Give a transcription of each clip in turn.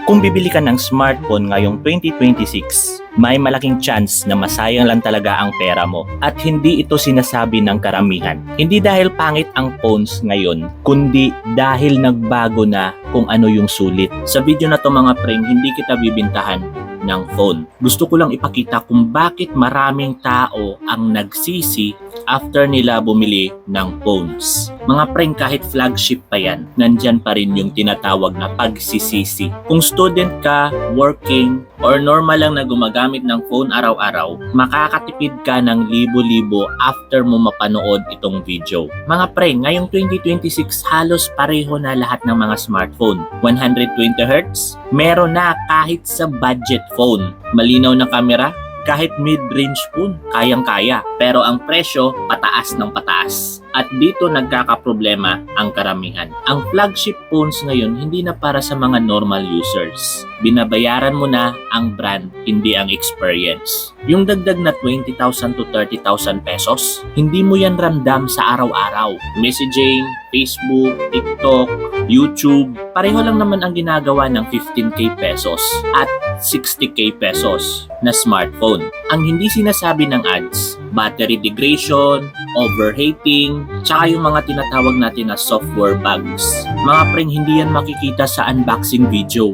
Kung bibili ka ng smartphone ngayong 2026, may malaking chance na masayang lang talaga ang pera mo at hindi ito sinasabi ng karamihan. Hindi dahil pangit ang phones ngayon, kundi dahil nagbago na kung ano yung sulit. Sa video na to mga preng, hindi kita bibintahan ng phone. Gusto ko lang ipakita kung bakit maraming tao ang nagsisi after nila bumili ng phones. Mga preng, kahit flagship pa yan, nandyan pa rin yung tinatawag na pagsisisi. Kung student ka, working, or normal lang na gumagamit ng phone araw-araw, makakatipid ka ng libo-libo after mo mapanood itong video. Mga preng, ngayong 2026 halos pareho na lahat ng mga smartphone. 120Hz, meron na kahit sa budget phone. Malinaw na camera, kahit mid-range phone, kayang-kaya. Pero ang presyo, pataas ng pataas. At dito nagkakaproblema ang karamihan. Ang flagship phones ngayon hindi na para sa mga normal users. Binabayaran mo na ang brand, hindi ang experience. Yung dagdag na 20,000 to 30,000 pesos, hindi mo yan ramdam sa araw-araw. Messaging, Facebook, TikTok, YouTube, pareho lang naman ang ginagawa ng 15k pesos at 60k pesos na smartphone. Ang hindi sinasabi ng ads, battery degradation, overheating, tsaka yung mga tinatawag natin na software bugs. Mga preng, hindi yan makikita sa unboxing video.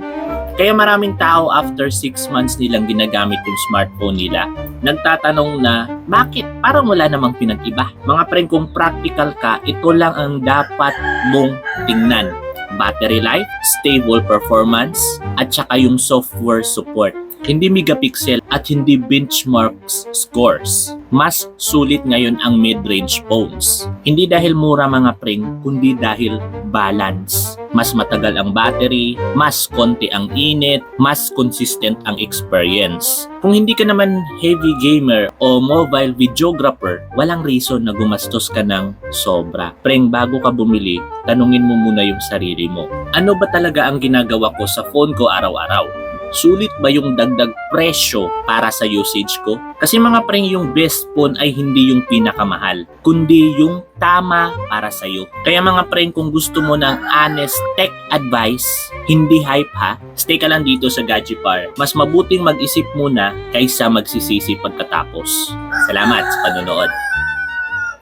Kaya maraming tao after 6 months nilang ginagamit yung smartphone nila, nagtatanong na, bakit? Parang wala namang pinag-iba. Mga preng, kung practical ka, ito lang ang dapat mong tingnan. Battery life, stable performance, at saka yung software support. Hindi megapixel at hindi benchmarks scores. Mas sulit ngayon ang mid-range phones. Hindi dahil mura mga preng, kundi dahil balance. Mas matagal ang battery, mas konti ang init, mas consistent ang experience. Kung hindi ka naman heavy gamer o mobile videographer, walang reason na gumastos ka ng sobra. Preng, bago ka bumili, tanungin mo muna yung sarili mo. Ano ba talaga ang ginagawa ko sa phone ko araw-araw? Sulit ba yung dagdag presyo para sa usage ko? Kasi mga preng, yung best phone ay hindi yung pinakamahal, kundi yung tama para sa'yo. Kaya mga preng, kung gusto mo ng honest tech advice, hindi hype ha, stay ka lang dito sa Gadgepar. Mas mabuting mag-isip muna kaysa magsisisi pagkatapos. Salamat sa panonood.